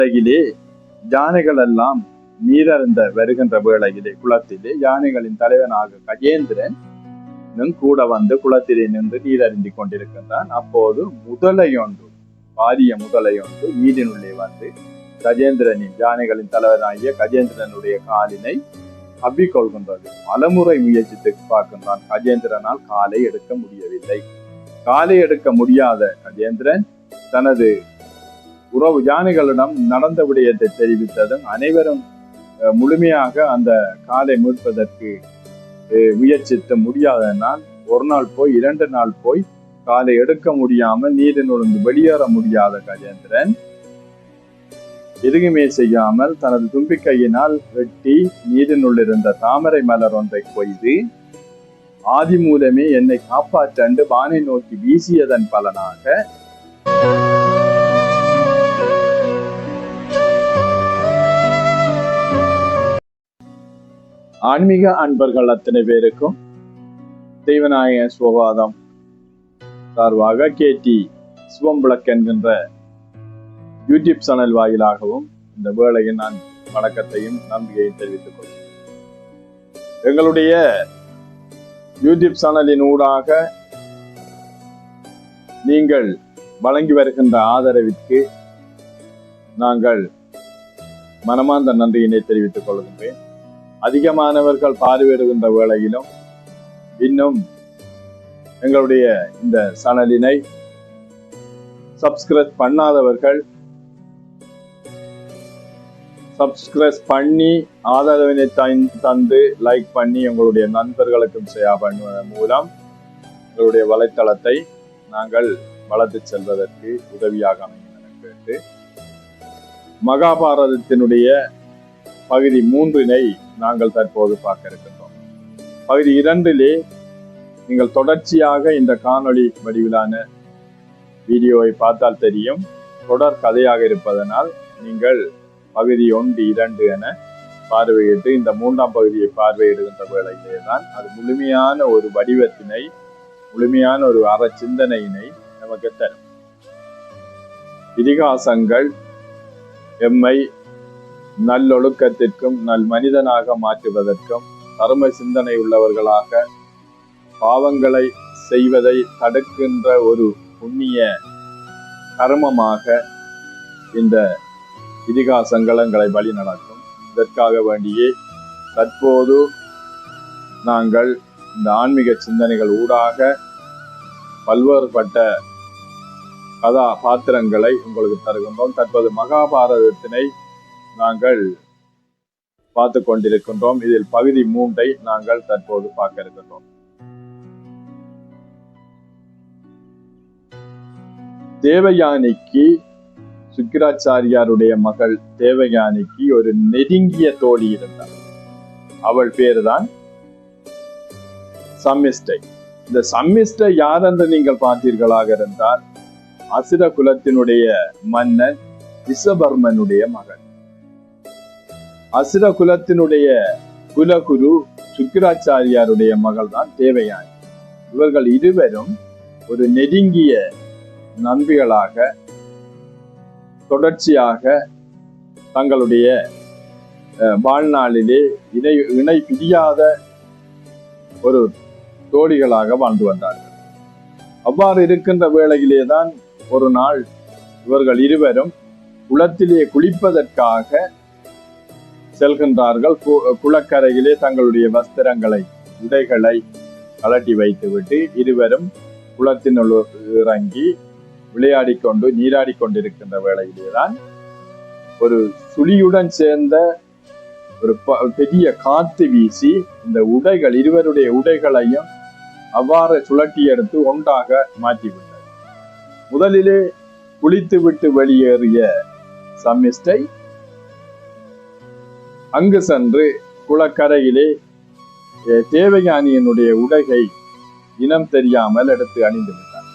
உலகிலே யானைகள் எல்லாம் நீரருந்த வருகின்ற வேளையிலே குளத்திலே யானைகளின் தலைவனாக கஜேந்திரன் கூட வந்து குளத்திலே நின்று நீரருந்தி கொண்டிருக்கின்றான். அப்போது முதலையொன்று, பாரிய முதலையொன்று நீரினுள்ளே வந்து கஜேந்திரனின், யானைகளின் தலைவனாகிய கஜேந்திரனுடைய காலினை அவ்விக்கொள்கின்றது. பலமுறை முயற்சித்து பார்க்கின்றான். கஜேந்திரனால் காலை எடுக்க முடியவில்லை. காலை எடுக்க முடியாத கஜேந்திரன் தனது உறவு யானைகளிடம் நடந்த விடயத்தை தெரிவித்ததும் அனைவரும் முழுமையாக அந்த காலை மீட்பதற்கு முயற்சித்து முடியாதனால் ஒரு நாள் போய் 2 நாள் போய் காலை எடுக்க முடியாமல் நீரினுள் வெளியேற முடியாத கஜேந்திரன் எதுவுமே செய்யாமல் தனது தும்பிக்கையினால் வெட்டி நீரினுள் இருந்த தாமரை மலர் ஒன்றை கொய்து ஆதி மூலமே என்னை காப்பாற்று வானை நோக்கி வீசியதன் பலனாக ஆன்மீக அன்பர்கள் அத்தனை பேருக்கும் தெய்வநாயக சுவாதம் சார்பாக கேடி சிவம்பிளக் என்கின்ற யூடியூப் சேனல் வாயிலாகவும் இந்த வேளையில் நான் வணக்கத்தையும் நம்பிக்கையை தெரிவித்துக் கொள்கிறேன். எங்களுடைய யூடியூப் சேனலின் ஊடாக நீங்கள் வழங்கி வருகின்ற ஆதரவிற்கு நாங்கள் மனமார்ந்த நன்றியினை தெரிவித்துக் கொள்கின்றேன். அதிகமானவர்கள் பார்வையிடுகின்ற வேளையிலும் இன்னும் எங்களுடைய இந்த சேனலினை சப்ஸ்கிரைப் பண்ணாதவர்கள் சப்ஸ்கிரைப் பண்ணி ஆதரவினை தந்து லைக் பண்ணி உங்களுடைய நண்பர்களுக்கும் ஷேர் பண்ணுவதன் மூலம் எங்களுடைய வலைத்தளத்தை நாங்கள் வளர்த்து செல்வதற்கு உதவியாக அமையும் என கேட்டு, மகாபாரதத்தினுடைய பகுதி 3 நாங்கள் தற்போது பார்க்க இருக்கின்றோம். பகுதி 2 நீங்கள் தொடர்ச்சியாக இந்த காணொளி வடிவிலான வீடியோவை பார்த்தால் தெரியும். தொடர் கதையாக இருப்பதனால் நீங்கள் பகுதி 1, 2 என பார்வையிட்டு இந்த 3ஆம் பகுதியை பார்வையிடுகின்ற வேளையிலே தான் அது முழுமையான ஒரு வடிவத்தினை, முழுமையான ஒரு அற சிந்தனையினை நமக்கு தரும். இதிகாசங்கள் எம்மை நல்லொழுக்கத்திற்கும் நல் மனிதனாக மாற்றுவதற்கும், தர்ம சிந்தனை உள்ளவர்களாக பாவங்களை செய்வதை தடுக்கின்ற ஒரு புண்ணிய கர்மமாக இந்த இதிகாசங்கள் எங்களை வழி நடக்கும். இதற்காக வேண்டியே தற்போது நாங்கள் இந்த ஆன்மீக சிந்தனைகள் ஊடாக பல்வேறுபட்ட கதாபாத்திரங்களை உங்களுக்கு தருகின்றோம். தற்போது மகாபாரதத்தினை நாங்கள் பார்த்து கொண்டிருக்கின்றோம். இதில் பகுதி 3 நாங்கள் தற்போது பார்க்க இருக்கின்றோம். தேவயானிக்கு, சுக்கிராச்சாரியாருடைய மகள் தேவயானிக்கு ஒரு நெருங்கிய தோழி இருந்தார். அவள் பேருதான் சம்மிஷ்டை. இந்த சம்மிஷ்டை யார் என்று நீங்கள் பார்த்தீர்களாக இருந்தால் அசுர குலத்தினுடைய மன்னன் ரிஷபர்மனுடைய மகள். அசுர குலத்தினுடைய குலகுரு சுக்கிராச்சாரியாருடைய மகள் தான் தேவயானி. இவர்கள் இருவரும் ஒரு நெருங்கிய நண்பிகளாக தொடர்ச்சியாக தங்களுடைய வாழ்நாளிலே இணை பிரியாத ஒரு தோழிகளாக வாழ்ந்து வந்தார்கள். அவ்வாறு இருக்கின்ற வேளையிலேதான் ஒரு நாள் இவர்கள் இருவரும் குளத்திலே குளிப்பதற்காக செல்கின்றார்கள். குளக்கரையிலே தங்களுடைய வஸ்திரங்களை, உடைகளை கலட்டி வைத்துவிட்டு இருவரும் குளத்தினுள் இறங்கி விளையாடி கொண்டு நீராடி கொண்டிருக்கின்ற வேளையிலேதான் ஒரு சுழியுடன் சேர்ந்த ஒரு பெரிய காத்து வீசி இந்த உடைகள், இருவருடைய உடைகளையும் அவ்வாறு சுழட்டி எடுத்து ஒன்றாக மாற்றிவிட்டது. முதலிலே குளித்துவிட்டு வெளியேறிய சம்மிஷ்டை அங்கு சென்று குளக்கரையிலே தேவயானியினுடைய உடைகை இனம் தெரியாமல் எடுத்து அணிந்து விட்டார்.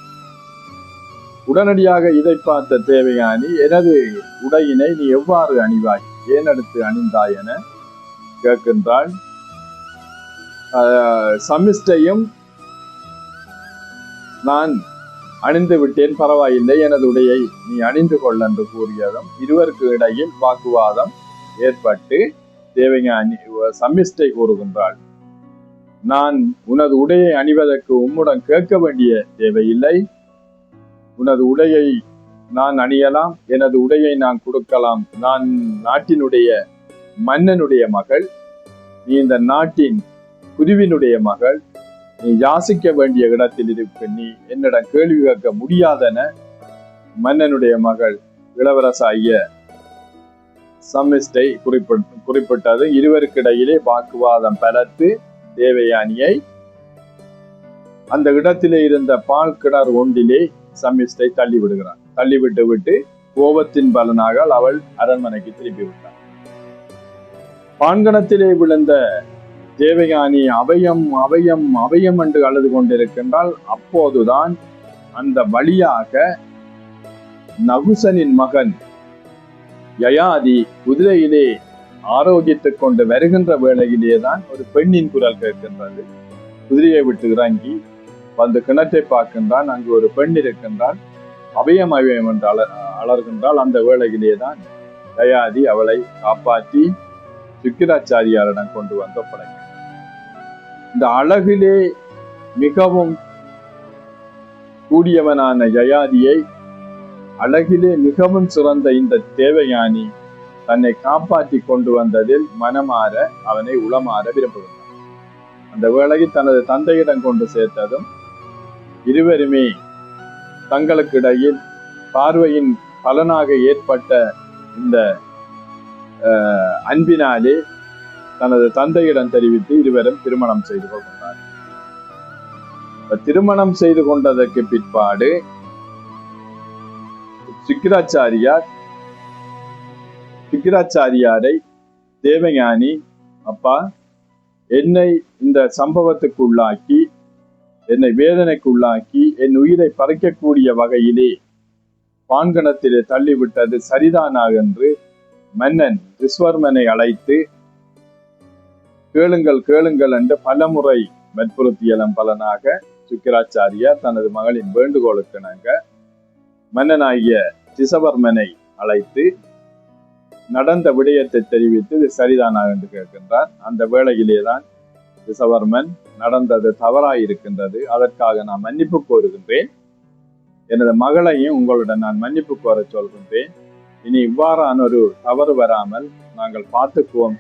உடனடியாக இதை பார்த்த தேவயானி, எனது உடையினை நீ எவ்வாறு அணிவாய், ஏன் எடுத்து அணிந்தாய் என கேட்கின்றாள். சம்மிஷ்டையும், நான் அணிந்து விட்டேன், பரவாயில்லை, எனது உடையை நீ அணிந்து கொள் என்று கூறியதும் இருவருக்கு இடையில் வாக்குவாதம் ஏற்பட்டு தேவயானி சம்மிஷ்டை கூறுகின்றாள், நான் உனது உடையை அணிவதற்கு உம்முடன் கேட்க வேண்டிய தேவையில்லை, உனது உடையை நான் அணியலாம், எனது உடையை நான் கொடுக்கலாம், நான் நாட்டினுடைய மன்னனுடைய மகள், நீ இந்த நாட்டின் குருவினுடைய மகள், நீ யாசிக்க வேண்டிய இடத்தில் இருக்க, நீ என்னிடம் கேள்வி கேட்க முடியாதென மன்னனுடைய மகள் இளவரசாகிய சம்மிஷ்டை குறிப்பிட்டது. இருவருக்கிடையிலே வாக்குவாதம் பலத்து தேவயானியை அந்த இடத்திலே இருந்த பால் கிணறு ஒன்றிலே சம்மிஷ்டை தள்ளிவிடுகிறார். தள்ளிவிட்டு கோபத்தின் பலனாக அவள் அரண்மனைக்கு திரும்பி விட்டார். பான்கணத்திலே விழுந்த தேவயானி அபயம் அபயம் அபயம் என்று அழுது கொண்டிருக்கின்றால், அப்போதுதான் அந்த வழியாக நகுசனின் மகன் யயாதி குதிரையிலே ஆரோக்கியத்துக் கொண்டு வருகின்ற வேளையிலேதான் ஒரு பெண்ணின் குரல் கேட்கின்றது. குதிரையை விட்டு இறங்கி வந்து கிணற்றை பார்க்கின்றான். அங்கு ஒரு பெண் இருக்கின்றான். அபயம் அபயம் என்று அலர்கின்றால் அந்த வேளையிலேதான் யயாதி அவளை காப்பாற்றி சுக்கிராச்சாரியாரிடம் கொண்டு வந்து ஒப்படைக்கிறார். இந்த அழகிலே மிகவும் கூடியவனான யயாதியை, அழகிலே மிகவும் சிறந்த இந்த தேவயானி தன்னை காப்பாற்றி கொண்டு வந்ததில் மனமாற அவனை உளமாற விரும்புகிறார். அந்த வேளையில் தனது தந்தையிடம் கொண்டு சேர்த்ததும் இருவருமே தங்களுக்கு இடையில் பார்வையின் பலனாக ஏற்பட்ட இந்த அன்பினாலே தனது தந்தையிடம் தெரிவித்து இருவரும் திருமணம் செய்து கொண்டார். திருமணம் செய்து கொண்டதற்கு பிற்பாடு சுக்கிராச்சாரியாரை தேவயானி, அப்பா, என்னை இந்த சம்பவத்துக்கு உள்ளாக்கி, என்னை வேதனைக்கு உள்ளாக்கி, என் உயிரை பறிக்கக்கூடிய வகையிலே பான்கணத்திலே தள்ளிவிட்டது சரிதானா என்று மன்னன் ரிஸ்வர்மனை அழைத்து கேளுங்கள் கேளுங்கள் என்று பலமுறை வற்புறுத்தியதன் பலனாக சுக்கிராச்சாரியார் தனது மகளின் வேண்டுகோளுக்கு இணங்க மன்னனாகிய ரிஷவர்மனை அழைத்து நடந்த விடயத்தை தெரிவித்து இது சரிதானா என்று கேட்கின்றார். அந்த வேளையிலேதான் ரிஷவர்மன், நடந்தது தவறாயிருக்கின்றது, அதற்காக நான் மன்னிப்பு கோருகின்றேன், எனது மகளையும் உங்களுடன் நான் மன்னிப்பு கோர சொல்கின்றேன், இனி இவ்வாறான ஒரு தவறு வராமல் நாங்கள் பார்த்துக்குவோம்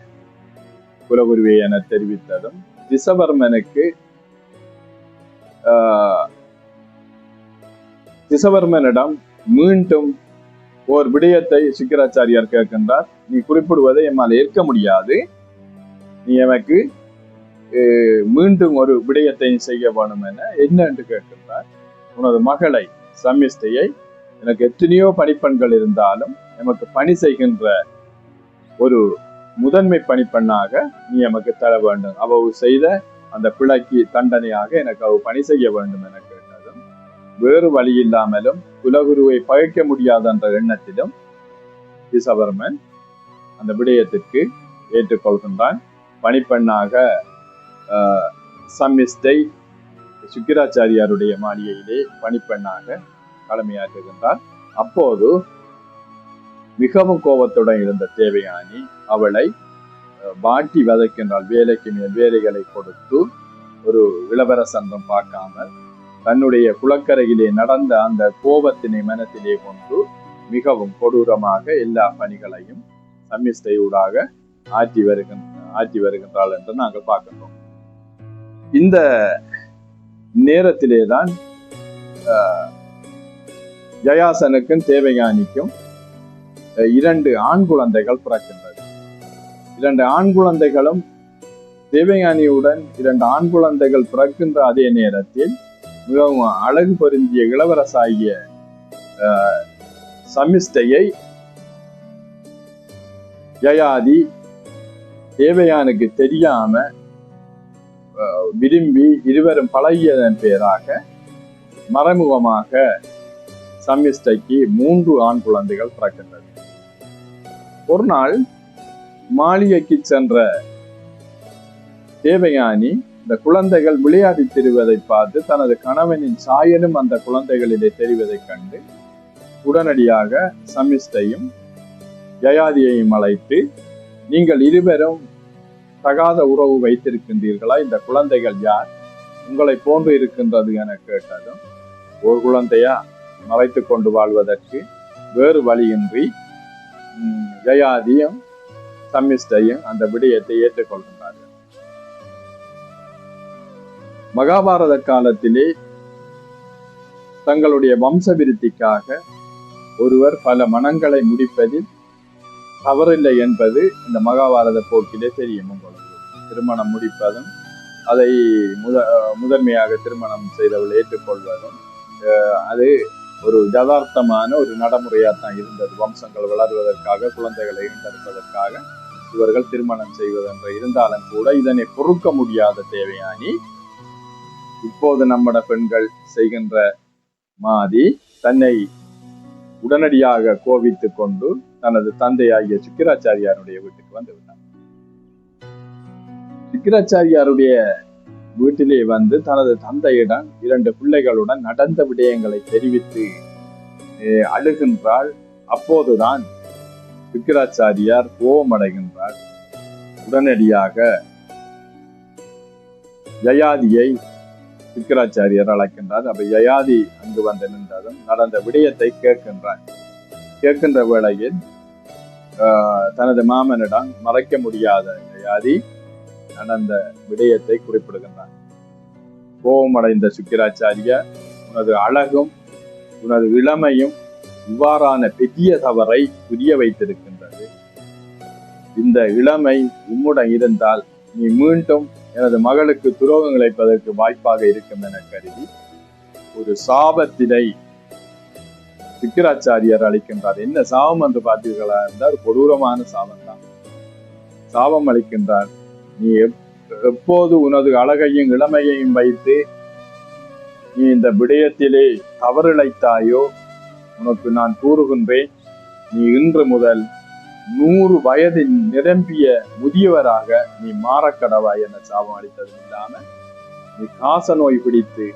குலகுருவே என தெரிவித்ததும் ரிஷவர்மனிடம் மீண்டும் ஓர் விடயத்தை சுக்கிராச்சாரியார் கேட்கின்றார். நீ குறிப்பிடுவதை எம்மால் ஏற்க முடியாது, நீ எனக்கு மீண்டும் ஒரு விடயத்தை செய்ய வேணும் என என்ன என்று கேட்கின்றார். உனது மகளை சம்மிஷ்டையை, எனக்கு எத்தனையோ பணிப்பெண்கள் இருந்தாலும் எமக்கு பணி செய்கின்ற ஒரு முதன்மை பணிப்பெண்ணாக நீ எமக்கு தர வேண்டும், அவ செய்த அந்த பிழைக்கு தண்டனையாக எனக்கு அவ பணி செய்ய வேண்டும் என கேட்டதும் வேறு வழி இல்லாமலும் குலகுருவை பகைக்க முடியாத என்ற எண்ணத்திலும் ரிஷவர்மன் அந்த விடயத்திற்கு ஏற்றுக்கொள்கின்றான். பணிப்பெண்ணாக சம்மிஷ்டை சுக்கிராச்சாரியாருடைய மாளிகையிலே பணிப்பெண்ணாக கடமையாற்றுகின்றார். அப்போது மிகவும் கோபத்துடன் இருந்த தேவயானி அவளை வாட்டி வதைக்கின்றாள். வேலைக்கு மேல் வேலைகளை கொடுத்து ஒரு இளவரசன்றம் பார்க்காமல் தன்னுடைய குளக்கரையிலே நடந்த அந்த கோபத்தினை மனத்திலே கொண்டு மிகவும் கொடூரமாக எல்லா பணிகளையும் சம்மிஷ்டையூடாக ஆற்றி வருகின்றாள் என்று நாங்கள் பார்க்கின்றோம். இந்த நேரத்திலேதான் ஜயாசனுக்கும் தேவயானிக்கும் 2 ஆண் குழந்தைகள் பிறக்கின்றது. 2 ஆண் குழந்தைகளும் தேவயானியுடன் 2 ஆண் குழந்தைகள் பிறக்கின்ற அதே நேரத்தில் மிகவும் அழகு பொருந்திய இளவரசாகிய சம்மிஷ்டையை யயாதி தேவயானுக்கு தெரியாம விரும்பி இருவரும் பழகியதன் பேராக மறைமுகமாக சம்மிஷ்டைக்கு 3 ஆண் குழந்தைகள் பிறக்கின்றது. ஒரு நாள் மாளிகைக்கு சென்ற தேவயானி இந்த குழந்தைகள் விளையாடி திரிவதை பார்த்து தனது கணவனின் சாயலும் அந்த குழந்தைகளிலே தெரிவதைக் கண்டு உடனடியாக சமிஷ்டையும் யயாதியையும் அழைத்து, நீங்கள் இருவரும் தகாத உறவு வைத்திருக்கின்றீர்களா? இந்த குழந்தைகள் யார்? உங்களை போன்று இருக்கின்றது என கேட்டதும், ஒரு குழந்தையா மறைத்துக் கொண்டு வாழ்வதற்கு வேறு வழியின்றி யயாதியும் சம்மிஷ்டையும் அந்த விடயத்தை ஏற்றுக்கொள்கின்றார்கள். மகாபாரத காலத்திலே தங்களுடைய வம்ச விருத்திக்காக ஒருவர் பல மனங்களை முடிப்பதில் தவறில்லை என்பது இந்த மகாபாரத போக்கிலே தெரியும். உங்களுக்கு திருமணம் முடிப்பதும் அதை முதன்மையாக திருமணம் செய்தவள் ஏற்றுக்கொள்வதும் அது ஒரு யதார்த்தமான ஒரு நடைமுறையாத்தான் இருந்தது. வம்சங்கள் வளர்வதற்காக, குழந்தைகளை ஈண்டெடுப்பதற்காக இவர்கள் திருமணம் செய்வதென்று இருந்தாலும் கூட இதனை பொறுக்க முடியாத தேவையானி இப்போது நம்மட பெண்கள் செய்கின்ற மாதி தன்னை உடனடியாக கோபித்துக் கொண்டு தனது தந்தையாகிய சுக்கிராச்சாரியாருடைய வீட்டுக்கு வந்து விட்டார். சுக்கிராச்சாரியாருடைய வீட்டிலே வந்து தனது தந்தையிடம் 2 பிள்ளைகளுடன் நடந்த விடயங்களை தெரிவித்து அழுகின்றாள். அப்போதுதான் சுக்கிராச்சாரியார் கோபமடைகின்றார். உடனடியாக யயாதியை சுக்கிராச்சாரியார் அழைக்கின்றார். அப்ப யயாதி அங்கு வந்து நின்றதும் நடந்த விடயத்தை கேட்கின்றார். கேட்கின்ற வேளையில் தனது மாமனிடம் மறைக்க முடியாத யயாதி நடந்த விடயத்தை குறிப்பிடுகின்றார். கோபமடைந்த சுக்கிராச்சாரியார், உனது அழகும் உனது இளமையும் இவ்வாறான பெரிய தவறை புரிய வைத்திருக்கின்றது. இந்த இளமை உம்முடன் இருந்தால் நீ மீண்டும் எனது மகளுக்கு துரோகம் இழைப்பதற்கு வாய்ப்பாக இருக்கும் என கருதி ஒரு சாபத்தினை சுக்கிராச்சாரியார் அளிக்கின்றார். என்ன சாபம் என்று பார்த்தீர்களா என்றால் கொடூரமான சாபம் தான். சாபம் அளிக்கின்றார். நீ எப்போது உனது அழகையும் இளமையையும் வைத்து நீ இந்த விடயத்திலே தவறிழைத்தாயோ உனக்கு நான் கூறுகின்றேன், நீ இன்று முதல் 100 வயது நிரம்பிய முதியவராக நீ மாறக்கடவாய் என சாபம் அளித்ததும் இல்லாம நீ காச நோய் பிடித்து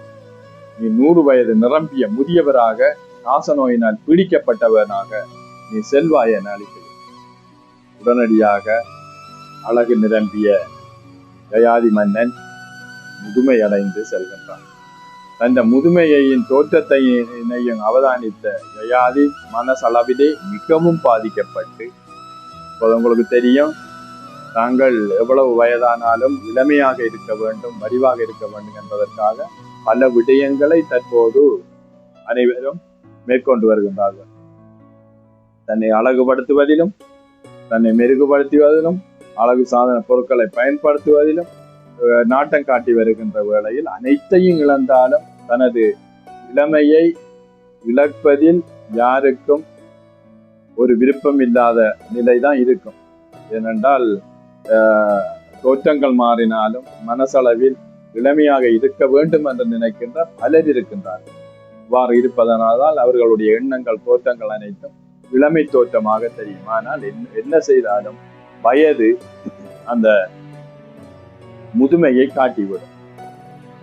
நீ 100 வயது நிரம்பிய முதியவராக காச நோயினால் பீடிக்கப்பட்டவனாக நீ செல்வாய் என அளித்தது. உடனடியாக அழகு நிரம்பிய யயாதி மன்னன் முதுமை அடைந்து செல்கின்றான். தன் முதுமையின் தோற்றத்தையும் அவதானித்த யயாதி மனசளவிலே மிகவும் பாதிக்கப்பட்டு, உங்களுக்கு தெரியும், தாங்கள் எவ்வளவு வயதானாலும் இளமையாக இருக்க வேண்டும், வடிவாக இருக்க வேண்டும் என்பதற்காக பல விடயங்களை தற்போது அனைவரும் மேற்கொண்டு வருகின்றார்கள். தன்னை அழகுபடுத்துவதிலும், தன்னை மெருகுபடுத்துவதிலும், அழகு சாதன பொருட்களை பயன்படுத்துவதிலும் நாட்டம் காட்டி வருகின்ற வேளையில் அனைத்தையும் இழந்தாலும் தனது இளமையை இழப்பதில் யாருக்கும் ஒரு விருப்பம் இல்லாத நிலைதான் இருக்கும். ஏனென்றால் தோற்றங்கள் மாறினாலும் மனசளவில் இளமையாக இருக்க வேண்டும் என்று நினைக்கின்ற பலர் இருக்கின்றார்கள். இவ்வாறு இருப்பதனால்தான் அவர்களுடைய எண்ணங்கள், தோற்றங்கள் அனைத்தும் இளமை தோற்றமாக தெரியும். ஆனால் என்ன செய்தாலும் வயது அந்த முதுமையை காட்டிவிடும்.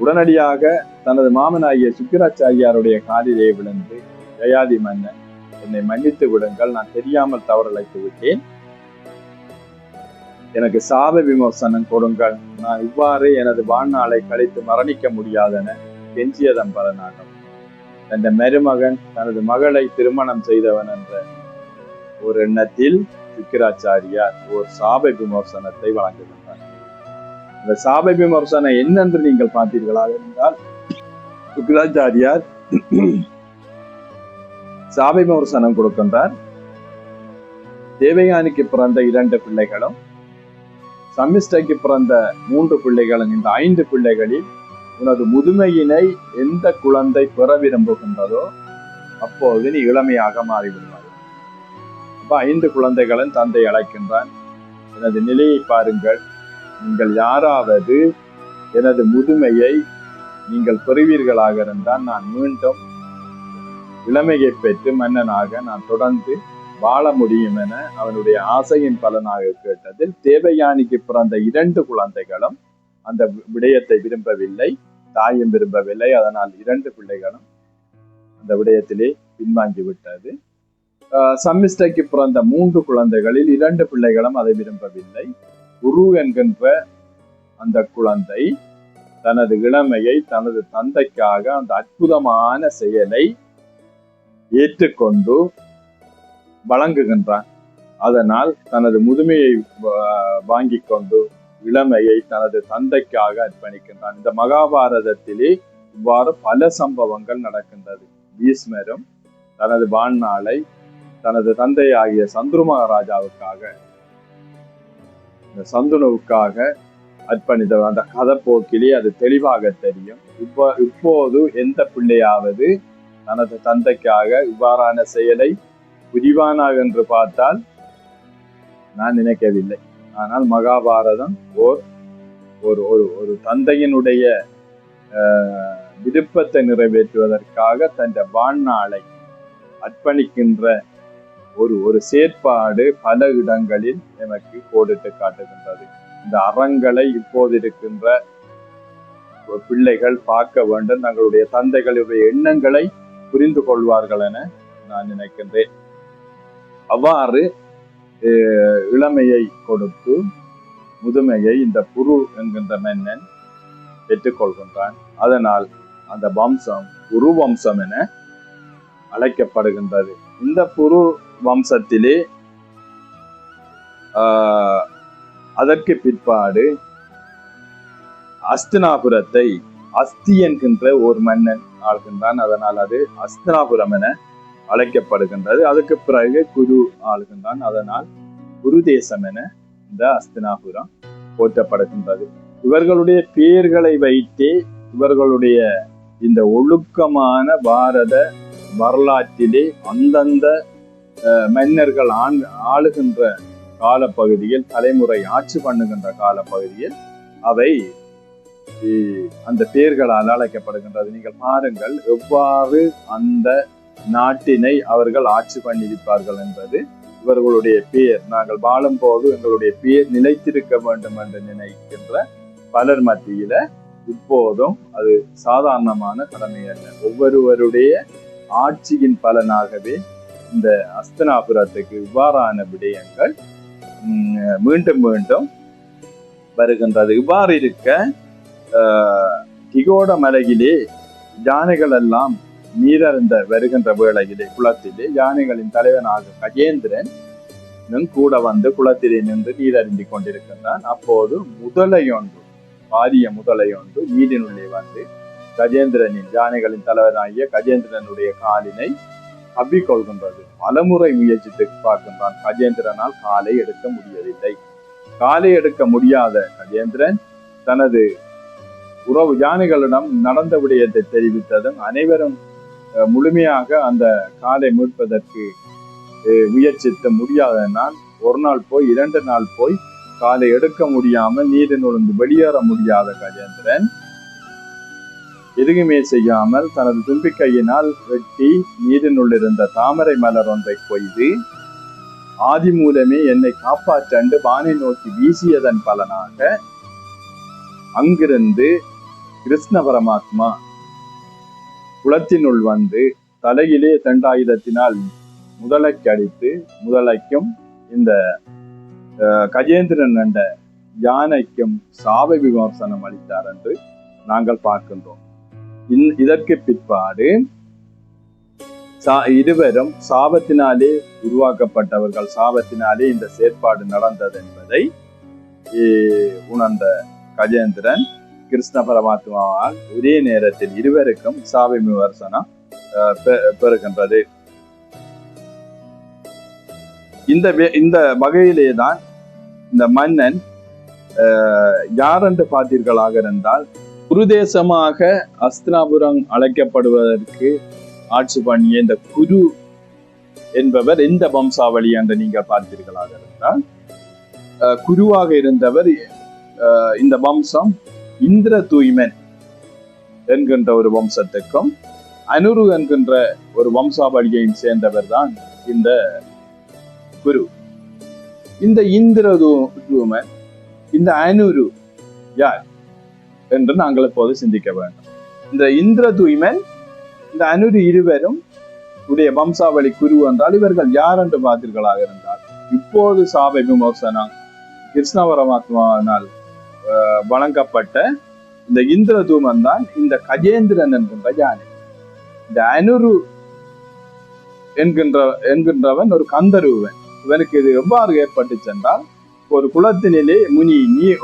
உடனடியாக தனது மாமனாகிய சுக்கிராச்சாரியாருடைய காலிலே விழுந்து, யயாதி மன்னன், என்னை மன்னித்து விடுங்கள், நான் தெரியாமல் தவறிழைத்து விட்டேன், எனக்கு சாப விமோசனம் கொடுங்கள், நான் இவ்வாறு எனது வாழ்நாளை கழித்து மரணிக்க முடியாதென கெஞ்சியதன் பலனாகும் தன் மருமகன் தனது மகளை திருமணம் செய்தவன் என்ற ஒரு எண்ணத்தில் சுக்கிராச்சாரியார் ஒரு சாப விமோசனத்தை வழங்குகின்றார். இந்த சாப விமர்சனம் என்னென்று நீங்கள் பார்த்தீர்களாக இருந்தால், சுக்கிராச்சாரியார் சாப விமர்சனம் கொடுக்கின்றார். தேவயானிக்கு பிறந்த 2 பிள்ளைகளும், சம்மிஷ்டைக்கு பிறந்த 3 பிள்ளைகளும், இந்த 5 பிள்ளைகளில் உனது முதுமையினை எந்த குழந்தை பெற விரும்புகின்றதோ அப்போது நீ இளமையாக மாறிவிடுவார். அப்ப 5 குழந்தைகளும் தந்தை அழைக்கின்றான். எனது நிலையை பாருங்கள், நீங்கள் யாராவது எனது முதுமையை நீங்கள் பெறுவீர்களாக இருந்தால் நான் மீண்டும் இளமையை பெற்று மன்னனாக நான் தொடர்ந்து வாழ முடியும் என அவனுடைய ஆசையின் பலனாக கேட்டதில் தேவயானிக்கு பிறந்த 2 குழந்தைகளும் அந்த விடயத்தை விரும்பவில்லை, தாயும் விரும்பவில்லை. அதனால் 2 பிள்ளைகளும் அந்த விடயத்திலே பின்வாங்கி விட்டது. சம்மிஷ்டைக்கு பிறந்த 3 குழந்தைகளில் 2 பிள்ளைகளும் அதை விரும்பவில்லை. குரு என்கின்ற அந்த குழந்தை தனது இளமையை தனது தந்தைக்காக அந்த அற்புதமான செயலை ஏற்றுக்கொண்டு வழங்குகின்றான். அதனால் தனது முதுமையை வாங்கி கொண்டு இளமையை தனது தந்தைக்காக அர்ப்பணிக்கின்றான். இந்த மகாபாரதத்திலே இவ்வாறு பல சம்பவங்கள் நடக்கின்றது. பீஷ்மரும் தனது வாழ்நாளை தனது தந்தையாகிய சந்துரு மகாராஜாவுக்காக, சந்துனுவுக்காக அர்ப்பணித்த அந்த கதை போக்கிலே அது தெளிவாக தெரியும். இப்போது எந்த பிள்ளையாவது தனது தந்தைக்காக இவ்வாறான செயலை புரிவானாக என்று பார்த்தால் நான் நினைக்கவில்லை. ஆனால் மகாபாரதம் ஒரு தந்தையினுடைய விருப்பத்தை நிறைவேற்றுவதற்காக தன் வாழ்நாளை அர்ப்பணிக்கின்ற ஒரு செயற்பாடு பல இடங்களில் எனக்கு கோடிட்டு காட்டுகின்றது. இந்த அறங்களை இப்போது இருக்கின்ற பிள்ளைகள் பார்க்க வேண்டும், தங்களுடைய தந்தைகளுடைய எண்ணங்களை புரிந்து கொள்வார்கள் என நான் நினைக்கின்றேன். அவ்வாறு இளமையை கொடுத்து முதுமையை இந்த புரு என்கின்ற மன்னன் பெற்றுக்கொள்கின்றான். அதனால் அந்த வம்சம் புரு வம்சம் என அழைக்கப்படுகின்றது. இந்த புரு வம்சத்திலே அதற்கு பிற்பாடு அஸ்தினாபுரத்தை அஸ்தி என்கின்ற ஒரு மன்னன் ஆள்கின்றான். அதனால் அது அஸ்தினாபுரம் என அழைக்கப்படுகின்றது. அதுக்கு பிறகு குரு ஆளுகின்றான். அதனால் குரு தேசம் என இந்த அஸ்தினாபுரம் போற்றப்படுகின்றது. இவர்களுடைய பெயர்களை வைத்தே இவர்களுடைய இந்த ஒழுக்கமான பாரத வரலாற்றிலே அந்தந்த மன்னர்கள் ஆளுகின்ற காலப்பகுதியில், தலைமுறை ஆட்சி பண்ணுகின்ற காலப்பகுதியில் அவை அந்த பெயர்களால் அழைக்கப்படுகின்றது. நீங்கள் பாருங்கள் எவ்வாறு அந்த நாட்டினை அவர்கள் ஆட்சி பண்ணியிருப்பார்கள் என்பது இவர்களுடைய பெயர். நாங்கள் வாழும் போது எங்களுடைய பெயர் நிலைத்திருக்க வேண்டும் என்று நினைக்கின்ற பலர் மத்தியில இப்போதும் அது சாதாரணமான கடமை அல்ல. ஒவ்வொருவருடைய ஆட்சியின் பலனாகவே இந்த அஸ்தினாபுரத்துக்கு இவ்வாறான விடயங்கள் மீண்டும் மீண்டும் வருகின்றது. இவ்வாறு இருக்க திகோட மலையிலே யானைகள் எல்லாம் நீரருந்த வருகின்ற வேளையிலே குளத்திலே யானைகளின் தலைவனாக கஜேந்திரன் கூட வந்து குளத்திலே நின்று நீரருந்தி கொண்டிருக்கின்றான். அப்போது முதலையொன்று, பாரிய முதலையொன்று நீரினுள்ளே வந்து கஜேந்திரனின், யானைகளின் தலைவனாகிய கஜேந்திரனுடைய காலினை அவ்விக்கொள்கின்றது. பலமுறை முயற்சித்து பார்க்கின்றான். கஜேந்திரனால் காலை எடுக்க முடியவில்லை. காலை எடுக்க முடியாத கஜேந்திரன் தனது உறவு யானைகளிடம் நடந்த விடயத்தை தெரிவித்ததும் அனைவரும் முழுமையாக அந்த காலை மீட்பதற்கு முயற்சித்து முடியாதனால் ஒரு நாள் போய் 2 நாள் போய் காலை எடுக்க முடியாமல் நீரினுள்ளிருந்து வெளியேற முடியாத கஜேந்திரன் எதுவுமே செய்யாமல் தனது தும்பிக்கையினால் வெட்டி நீரினுள் இருந்த தாமரை மலர் ஒன்றை கொய்து ஆதி மூலமே என்னை காப்பாற்று வானை நோக்கி வீசியதன் பலனாக அங்கிருந்து கிருஷ்ண பரமாத்மா குளத்தினுள் வந்து தலையிலே தண்டாயுதத்தினால் முதலைக்கு அடித்து, முதலைக்கும் இந்த கஜேந்திரன் என்ற யானைக்கும் சாப விமர்சனம் அளித்தார் என்று நாங்கள் பார்க்கின்றோம். இதற்கு பிற்பாடு இருவரும் சாபத்தினாலே உருவாக்கப்பட்டவர்கள், சாபத்தினாலே இந்த செயற்பாடு நடந்தது என்பதை உணர்ந்த கஜேந்திரன் கிருஷ்ண பரமாத்மாவால் ஒரே நேரத்தில் இருவருக்கும் சாப விமர்சனம் பெறுகின்றது. இந்த வகையிலேதான் இந்த மன்னன் யார் என்று பார்த்தீர்களாக இருந்தால், குருதேசமாக அஸ்தினாபுரம் அழைக்கப்படுவதற்கு ஆட்சி பண்ணிய இந்த குரு என்பவர் எந்த வம்சாவளி என்று நீங்கள் பார்த்தீர்களாக இருந்தால், குருவாக இருந்தவர் இந்த வம்சம் இந்திர தூய்மன் என்கின்ற ஒரு வம்சத்துக்கும் அனுரு என்கின்ற ஒரு வம்சாவளியையும் சேர்ந்தவர் தான் இந்த குரு. இந்த இந்திர தூய்மன், இந்த அனுரு யார்? என்று நாங்கள் இப்போது சிந்திக்க வேண்டும். இந்த இந்திரதூய்மன் இந்த அனுரு இருவரும் உடைய வம்சாவளி குரு என்றால் இவர்கள் யார் என்று பார்த்தீர்களாக இருந்தால், இப்போது சாப விமோசனம் கிருஷ்ண பரமாத்மாவினால் வழங்கப்பட்ட இந்த இந்திரதூமன் தான் இந்த கஜேந்திரன் என்கின்ற யானை. இந்த அனுரு என்கின்றவன் ஒரு கந்தருவன். இவனுக்கு இது எவ்வாறு ஏற்பட்டு சென்றால், ஒரு குளத்தினிலே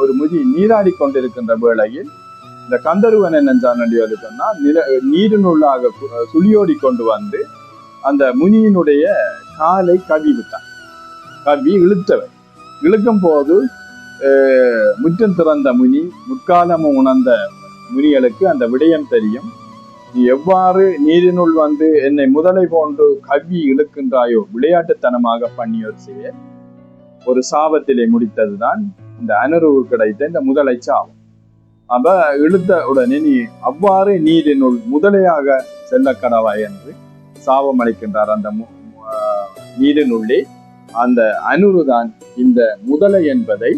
ஒரு முனி நீராடி கொண்டிருக்கின்ற வேளையில் இந்த கந்தருவன் என்ன சொன்னா நீரினுள்ளாக சுழியோடி கொண்டு வந்து அந்த முனியினுடைய காலை கவி விட்டான். கவி இழுத்தவன். இழுக்கும் போது முற்றம் திறந்த முனி, முற்காலமும் உணர்ந்த முனிகளுக்கு அந்த விடயம் தெரியும். நீ எவ்வாறு நீரினுள் வந்து என்னை முதலை போன்று கவ்வி இழுக்கின்றாயோ, விளையாட்டுத்தனமாக பண்ணியோர் செய்ய ஒரு சாபத்திலே முடித்ததுதான் இந்த அனுருவு கிடைத்த இந்த முதலை சாபம். அப்ப இழுத்த உடனே நீ அவ்வாறு நீரினுள் முதலையாக செல்ல கடவாய் என்று சாபம் அளிக்கின்றார். அந்த நீரினுள்ளே அந்த அனுருதான் இந்த முதலை என்பதை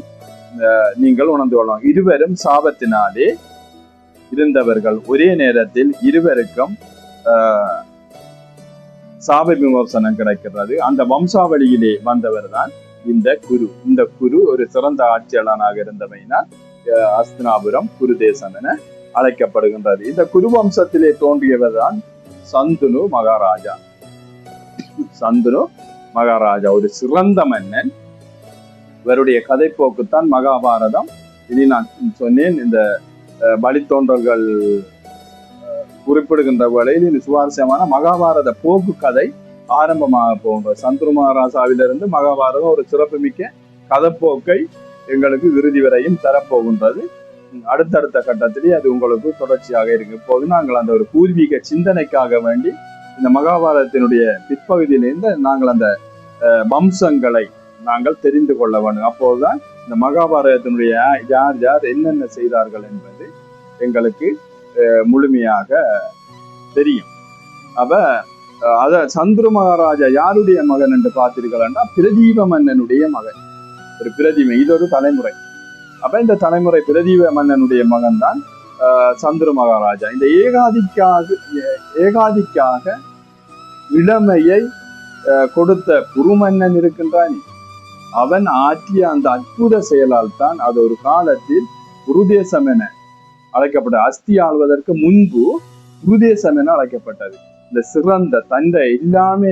நீங்கள் உணர்ந்து கொள்ளலாம். இருவரும் சாபத்தினாலே இருந்தவர்கள். ஒரே நேரத்தில் இருவருக்கும் சாப விமோசனம் கிடைக்கிறது. அந்த வம்சாவளியிலே வந்தவர் தான் இந்த குரு. இந்த குரு ஒரு சிறந்த ஆட்சியாளனாக இருந்தமையினால் அஸ்தினாபுரம் குரு தேசம் என அழைக்கப்படுகின்றது. இந்த குரு வம்சத்திலே தோன்றியவர் தான் சந்துனு மகாராஜா. சந்துனு மகாராஜா ஒரு சிறந்த மன்னன். இவருடைய கதைப்போக்குத்தான் மகாபாரதம். இனி நான் சொன்னேன், இந்த வழித்தோன்றல்கள் குறிப்பிடுகின்ற வேளையில் இந்த சுவாரஸ்யமான மகாபாரத போக்கு கதை ஆரம்பமாக போகின்ற சந்துரு மகாராஜாவிலிருந்து மகாபாரதம் ஒரு சிறப்புமிக்க கதைப்போக்கை எங்களுக்கு இறுதி வரையும் தரப்போகின்றது. அடுத்தடுத்த கட்டத்திலே அது உங்களுக்கு தொடர்ச்சியாக இருக்கு. இப்போது நாங்கள் அந்த ஒரு பூர்வீக சிந்தனைக்காக வேண்டி இந்த மகாபாரதத்தினுடைய பிற்பகுதியிலிருந்து நாங்கள் அந்த வம்சங்களை நாங்கள் தெரிந்து கொள்ள வேண்டும். அப்போதுதான் இந்த மகாபாரதத்தினுடைய யார் யார் என்னென்ன செய்தார்கள் என்பது எங்களுக்கு முழுமையாக தெரியும். அப்ப சந்துரு மகாராஜா யாருடைய மகன் என்று பார்த்தீர்கள்னா பிரதீப மன்னனுடைய மகன். ஒரு பிரதிமை, இது ஒரு தலைமுறை. அப்ப இந்த தலைமுறை பிரதீப மன்னனுடைய மகன் தான் சந்துரு மகாராஜா. இந்த ஏகாதிக்காக இளமையை கொடுத்த குருமன்னன் இருக்கின்றான். அவன் ஆற்றிய அந்த அற்புத செயலால் தான் அது ஒரு காலத்தில் குருதேசம் என அழைக்கப்பட்ட. அஸ்தி ஆள்வதற்கு முன்பு குருதேசம் என அழைக்கப்பட்டது. இந்த சிறந்த தந்தை எல்லாமே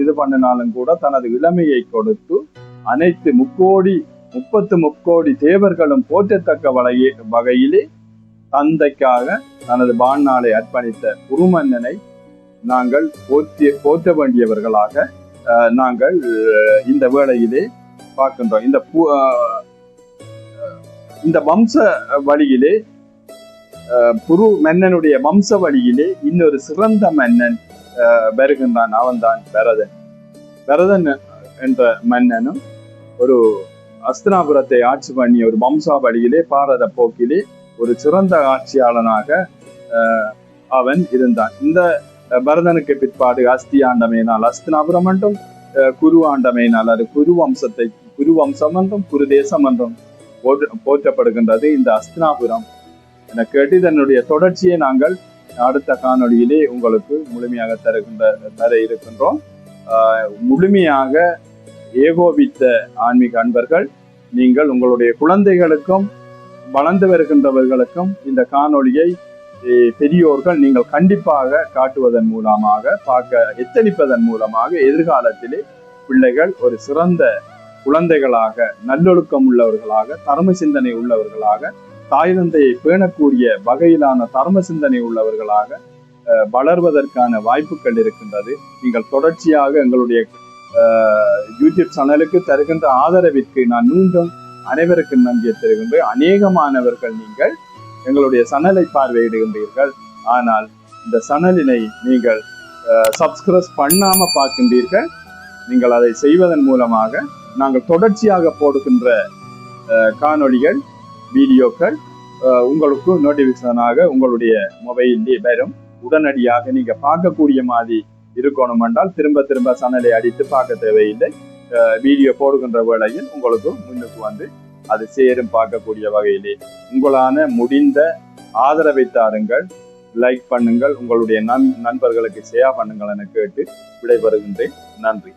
இது பண்ணினாலும் கூட தனது இளமையை கொடுத்து அனைத்து 30 தேவர்களும் போற்றத்தக்க வகையிலே தந்தைக்காக தனது வாழ்நாளை அர்ப்பணித்த குருமன்னனை நாங்கள் போற்ற வேண்டியவர்களாக நாங்கள் இந்த வேளையிலே பார்க்கின்றோம். இந்த வம்ச வழியிலே குரு மன்னனுடைய வம்ச வழியிலே இன்னொரு சிறந்த மன்னன் வருகின்றான். அவன்தான் பரதன். பரதன் என்ற மன்னனும் ஒரு அஸ்தினாபுரத்தை ஆட்சி பண்ணிய ஒரு வம்சாவளியிலே பாரத போக்கிலே ஒரு சிறந்த ஆட்சியாளனாக அவன் இருந்தான். இந்த பரதனுக்கு பிற்பாடு அஸ்தி ஆண்டமையினால் அஸ்தினாபுரம் என்றும், குரு ஆண்டமையினால் அது குரு வம்சம் என்றும் குரு தேசம் என்றும் போற்றப்படுகின்றது இந்த அஸ்தினாபுரம் என கேட்டு இதனுடைய தொடர்ச்சியை நாங்கள் அடுத்த காணொளியிலே உங்களுக்கு முழுமையாக தர இருக்கின்றோம். முழுமையாக ஏகோபித்த ஆன்மீக அன்பர்கள், நீங்கள் உங்களுடைய குழந்தைகளுக்கும் வளர்ந்து வருகின்றவர்களுக்கும் இந்த காணொளியை பெரியோர்கள் நீங்கள் கண்டிப்பாக காட்டுவதன் மூலமாக எச்சரிப்பதன் மூலமாக எதிர்காலத்திலே பிள்ளைகள் ஒரு சிறந்த குழந்தைகளாக, நல்லொழுக்கம் உள்ளவர்களாக, தர்ம சிந்தனை உள்ளவர்களாக, தாய் தந்தையை பேணக்கூடிய வகையிலான தர்ம சிந்தனை உள்ளவர்களாக வளர்வதற்கான வாய்ப்புகள் இருக்கின்றது. நீங்கள் தொடர்ச்சியாக எங்களுடைய யூடியூப் சேனலுக்கு தருகின்ற ஆதரவிற்கு நான் மீண்டும் அனைவருக்கு நன்றியை தருகின்றேன். அநேகமானவர்கள் நீங்கள் எங்களுடைய சேனலை பார்வையிடுகின்றீர்கள், ஆனால் இந்த சேனலினை நீங்கள் சப்ஸ்கிரைப் பண்ணாம பார்க்கின்றீர்கள். நீங்கள் அதை செய்வதன் மூலமாக நாங்கள் தொடர்ச்சியாக போடுகின்ற காணொளிகள், வீடியோக்கள் உங்களுக்கு நோட்டிபிகேஷனாக உங்களுடைய மொபைலிலே வரும். உடனடியாக நீங்க பார்க்கக்கூடிய மாதிரி இருக்கணும் என்றால் திரும்ப திரும்ப சேனலை அடித்து பார்க்க தேவையில்லை. வீடியோ போடுகின்ற வேளையில் உங்களுக்கு முன்னுக்கு வந்து அது சேரும் பார்க்கக்கூடிய வகையிலே உங்களான முடிந்த ஆதரவை தாருங்கள், லைக் பண்ணுங்கள், உங்களுடைய நண்பர்களுக்கு ஷேர் பண்ணுங்கள் என கேட்டு விடைபெறுகின்றேன். நன்றி.